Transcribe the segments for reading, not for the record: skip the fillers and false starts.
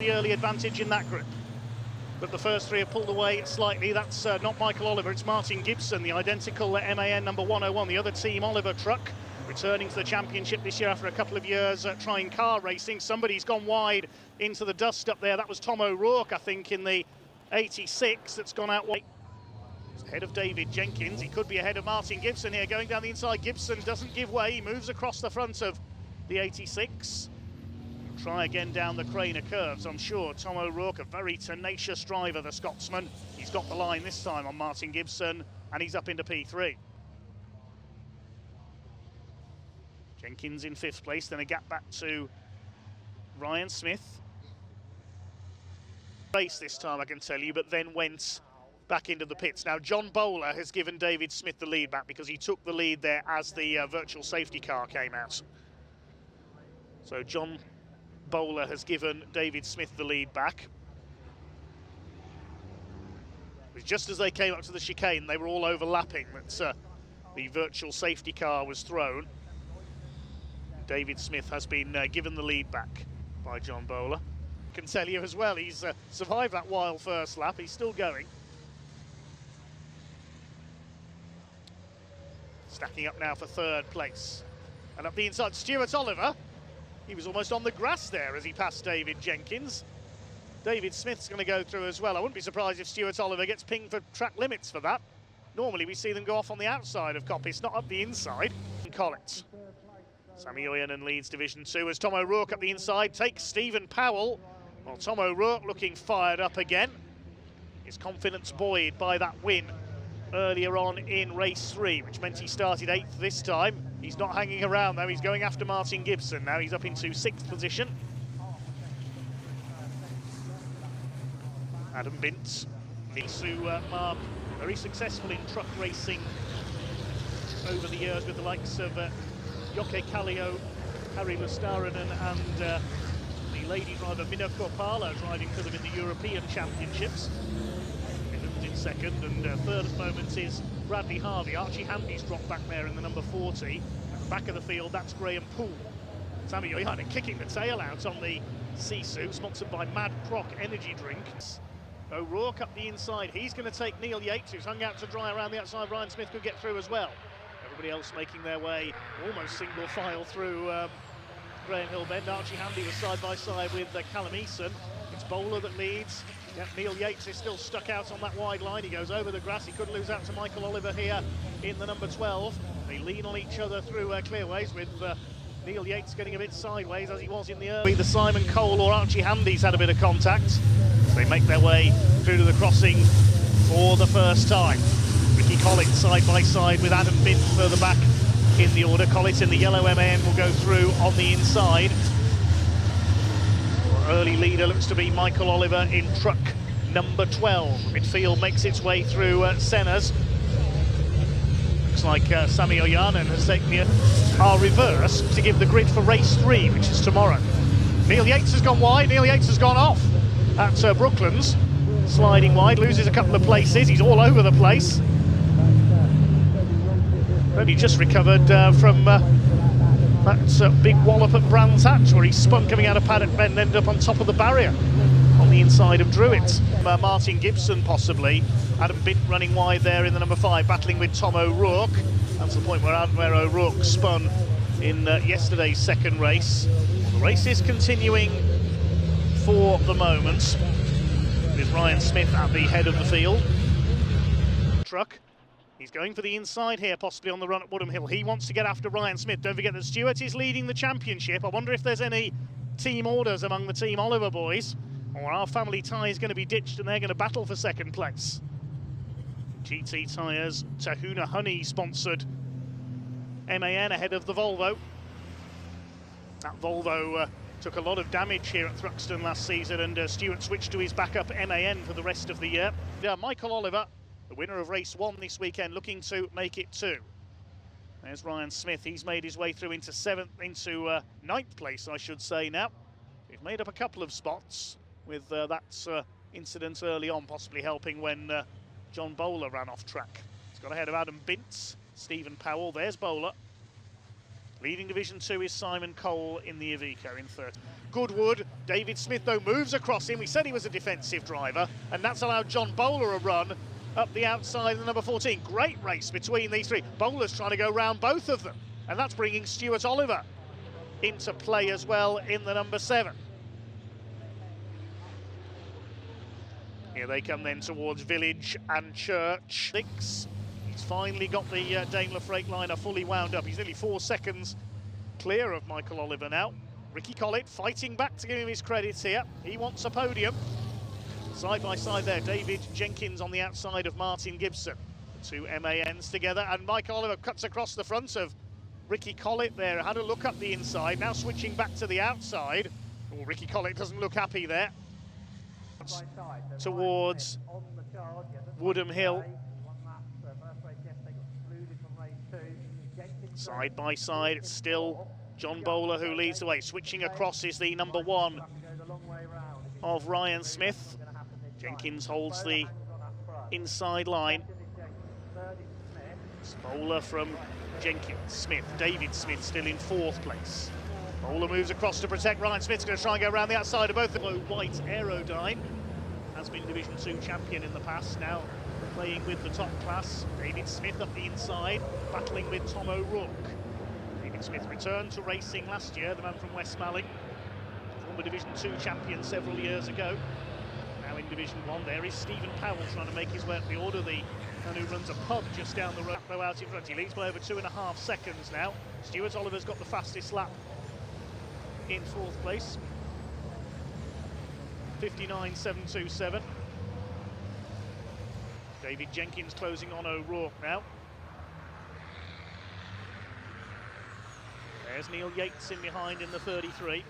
The early advantage in that group, but the first three have pulled away slightly. That's not Michael Oliver, it's Martin Gibson, the identical MAN number 101, the other Team Oliver truck, returning to the championship this year after a couple of years trying car racing. Somebody's gone wide into the dust up there. That was Tom O'Rourke, I think, in the 86 that's gone out wide. Ahead of David Jenkins. He could be ahead of Martin Gibson here, going down the inside. Gibson doesn't give way, he moves across the front of the 86. Try again down the Craner curves, I'm sure. Tom O'Rourke, a very tenacious driver, the Scotsman. He's got the line this time on Martin Gibson, and he's up into P3. Jenkins in 5th place, then a gap back to Ryan Smith. Race this time, I can tell you, but then went back into the pits. Now, John Bowler has given David Smith the lead back because he took the lead there as the virtual safety car came out. So John Bowler has given David Smith the lead back. It was just as they came up to the chicane, they were all overlapping, that the virtual safety car was thrown. David Smith has been given the lead back by John Bowler. I can tell you as well, he's survived that wild first lap, he's still going. Stacking up now for 3rd place. And up the inside, Stuart Oliver. He was almost on the grass there as he passed David Jenkins. David Smith's going to go through as well. I wouldn't be surprised if Stuart Oliver gets pinged for track limits for that. Normally we see them go off on the outside of Coppice, not up the inside. Collins. Sammy Oyenan leads Division 2 as Tom O'Rourke up the inside takes Stephen Powell. Well, Tom O'Rourke looking fired up again. His confidence buoyed by that win earlier on in race 3, which meant he started 8th this time. He's not hanging around though, he's going after Martin Gibson. Now he's up into 6th position. Adam Bintz, Mark, very successful in truck racing over the years with the likes of Jokke Kallio, Harry Lustaranen and the lady driver Minna Korpala driving for them in the European Championships. In 2nd, and 3rd at the moment is Bradley Harvey. Archie Hamby's dropped back there in the number 40. At the back of the field, that's Graham Poole. Sammy Oyenan kicking the tail out on the Sisu, sponsored by Mad Croc energy drinks. O'Rourke up the inside. He's going to take Neil Yates, who's hung out to dry around the outside. Ryan Smith could get through as well. Everybody else making their way almost single file through Graham Hill Bend. Archie Hamby was side by side with Callum Eason. It's Bowler that leads. Yeah, Neil Yates is still stuck out on that wide line. He goes over the grass. He could lose out to Michael Oliver here in the number 12. They lean on each other through clearways, with Neil Yates getting a bit sideways as he was in the early. Either Simon Cole or Archie Hamby's had a bit of contact. They make their way through to the crossing for the first time. Ricky Collins side by side with Adam Bint further back in the order. Collins in the yellow MAN will go through on the inside. Early leader looks to be Michael Oliver in truck number 12. Midfield makes its way through Senna's. Looks like Sammy Oyenan has taken our reverse to give the grid for race 3, which is tomorrow. Neil Yates has gone wide, Neil Yates has gone off at Brooklands. Sliding wide, loses a couple of places, he's all over the place. Only just recovered from that big wallop at Brands Hatch, where he spun coming out of Paddock Bend and ended up on top of the barrier on the inside of Druitt. Martin Gibson possibly. Adam Bint running wide there in the number 5, battling with Tom O'Rourke. That's the point where O'Rourke spun in yesterday's 2nd race. Well, the race is continuing for the moment, with Ryan Smith at the head of the field. Truck. He's going for the inside here, possibly on the run at Woodham Hill. He wants to get after Ryan Smith. Don't forget that Stewart is leading the championship. I wonder if there's any team orders among the Team Oliver boys, or our family tie is going to be ditched and they're going to battle for 2nd place. GT Tyres, Tahuna Honey sponsored MAN ahead of the Volvo. That Volvo took a lot of damage here at Thruxton last season, and Stewart switched to his backup MAN for the rest of the year. Michael Oliver, the winner of race 1 this weekend, looking to make it 2. There's Ryan Smith. He's made his way through into 9th place, I should say now. We've made up a couple of spots with that incident early on, possibly helping when John Bowler ran off track. He's got ahead of Adam Bintz, Stephen Powell. There's Bowler. Leading Division 2 is Simon Cole in the Iveco in third. Goodwood, David Smith though moves across him. We said he was a defensive driver, and that's allowed John Bowler a run up the outside of the number 14. Great race between these three. Bowler's trying to go round both of them, and that's bringing Stuart Oliver into play as well in the number 7. Here they come then towards Village and Church. 6. He's finally got the Daimler Freightliner fully wound up. He's nearly 4 seconds clear of Michael Oliver now. Ricky Collett fighting back to give him his credits here. He wants a podium. Side by side there, David Jenkins on the outside of Martin Gibson. The two MANs together, and Michael Oliver cuts across the front of Ricky Collett there. Had a look up the inside, now switching back to the outside. Oh, Ricky Collett doesn't look happy there. Towards Woodham Hill. Side by side, it's still John Bowler who leads the way. Switching across is the number 1 of Ryan Smith. Jenkins holds the inside line. It's Bowler from Jenkins, Smith, David Smith still in 4th place. Bowler moves across to protect Ryan Smith's going to try and go around the outside of both. White Aerodyne has been Division 2 champion in the past, now playing with the top class. David Smith up the inside, battling with Tom O'Rourke. David Smith returned to racing last year, the man from West Malling. Former Division 2 champion several years ago. Now in Division 1, there is Stephen Powell trying to make his way up the order. The man who runs a pub just down the road, though out in front. He leads by over 2.5 seconds now. Stuart Oliver's got the fastest lap in 4th place. 59.727. David Jenkins closing on O'Rourke now. There's Neil Yates in behind in the 33.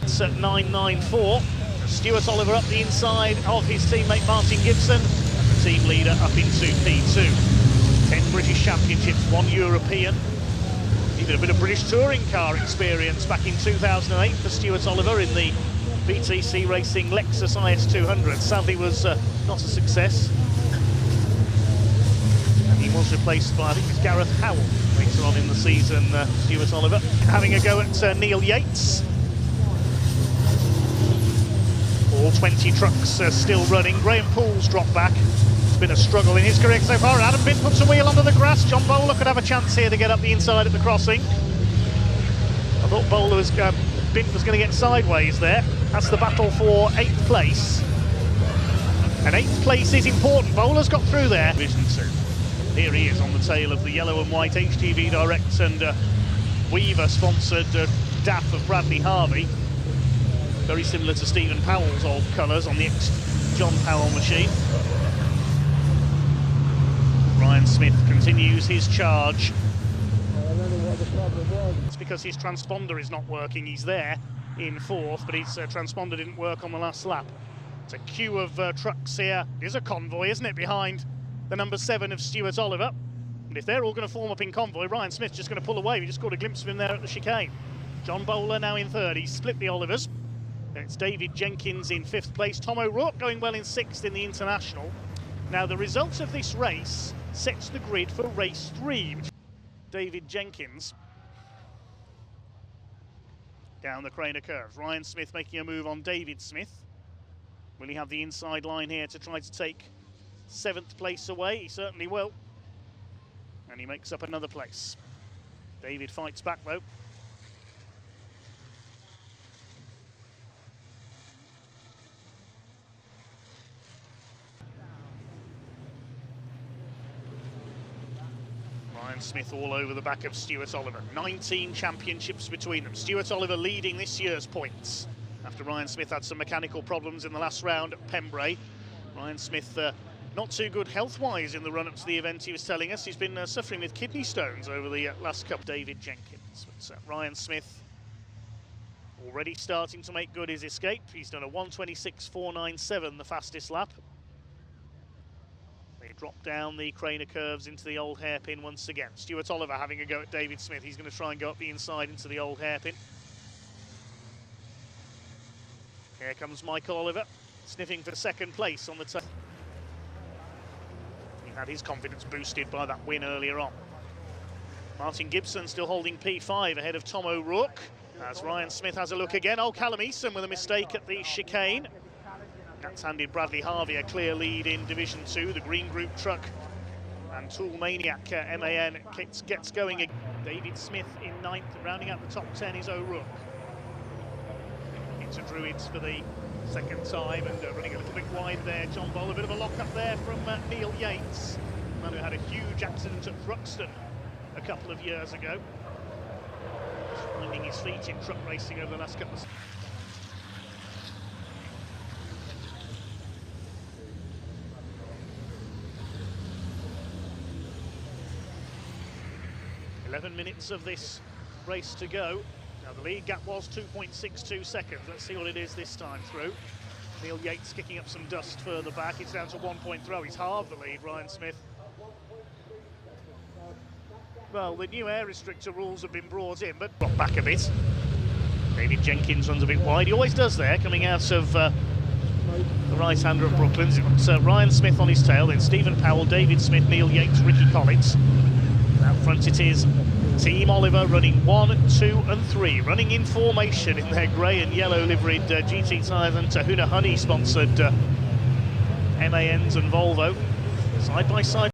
It's at 9.94. Stuart Oliver up the inside of his teammate Martin Gibson, and the team leader up into P2. 10 British Championships, 1 European. Even a bit of British touring car experience back in 2008 for Stuart Oliver in the BTRC Racing Lexus IS200. Sadly was not a success. And he was replaced by, I think it's Gareth Howell later on in the season, Stuart Oliver. Having a go at Neil Yates. All 20 trucks are still running. Graham Poole's dropped back. It's been a struggle in his career so far. Adam Bint puts a wheel under the grass. John Bowler could have a chance here to get up the inside at the crossing. I thought Bowler was, Bint was going to get sideways there. That's the battle for 8th place. And 8th place is important. Bowler's got through there. Division 2. Here he is on the tail of the yellow and white HGV Direct and Weaver sponsored DAF of Bradley Harvey. Very similar to Stephen Powell's old colours on the ex-John Powell machine. Ryan Smith continues his charge. I don't know what the problem was. It's because his transponder is not working. He's there in 4th, but his transponder didn't work on the last lap. It's a queue of trucks here. It is a convoy, isn't it, behind the number 7 of Stuart Oliver. And if they're all going to form up in convoy, Ryan Smith's just going to pull away. We just caught a glimpse of him there at the chicane. John Bowler now in 3rd. He's split the Olivers. It's David Jenkins in 5th place. Tom O'Rourke going well in 6th in the International. Now the results of this race sets the grid for race 3. David Jenkins down the Craner curves. Ryan Smith making a move on David Smith. Will he have the inside line here to try to take 7th place away? He certainly will. And he makes up another place. David fights back though. Ryan Smith all over the back of Stuart Oliver. 19 championships between them. Stuart Oliver leading this year's points after Ryan Smith had some mechanical problems in the last round at Pembrey. Ryan Smith not too good health-wise in the run-up to the event, he was telling us. He's been suffering with kidney stones over the last couple. David Jenkins. But Ryan Smith already starting to make good his escape. He's done a 1:26.497, the fastest lap. They drop down the Craner curves into the old hairpin once again. Stuart Oliver having a go at David Smith. He's going to try and go up the inside into the old hairpin. Here comes Michael Oliver, sniffing for 2nd place on the tail. Had his confidence boosted by that win earlier on. Martin Gibson still holding P5 ahead of Tom O'Rourke, as Ryan Smith has a look again. Oh, Callum Easton with a mistake at the chicane. That's handed Bradley Harvey a clear lead in Division 2. The Green Group Truck and Tool Maniac MAN gets going. David Smith in 9th, rounding out the top 10 is O'Rourke. Into Druids for the second time, and running a little bit wide there. John Boll, a bit of a lock up there from Neil Yates, man who had a huge accident at Thruxton a couple of years ago. Just finding his feet in truck racing over the last couple of 11 minutes of this race to go. Now the lead gap was 2.62 seconds. Let's see what it is this time through. Neil Yates kicking up some dust further back. It's down to 1.3. He's halved the lead, Ryan Smith. Well, the new air restrictor rules have been brought in, but got back a bit. David Jenkins runs a bit wide. He always does there, coming out of the right-hander of Brooklands. It's Ryan Smith on his tail, then Stephen Powell, David Smith, Neil Yates, Ricky Collins. Out front it is Team Oliver running 1, 2 and 3, running in formation in their grey and yellow liveried GT tyres and Tahuna Honey sponsored MANs and Volvo. Side by side.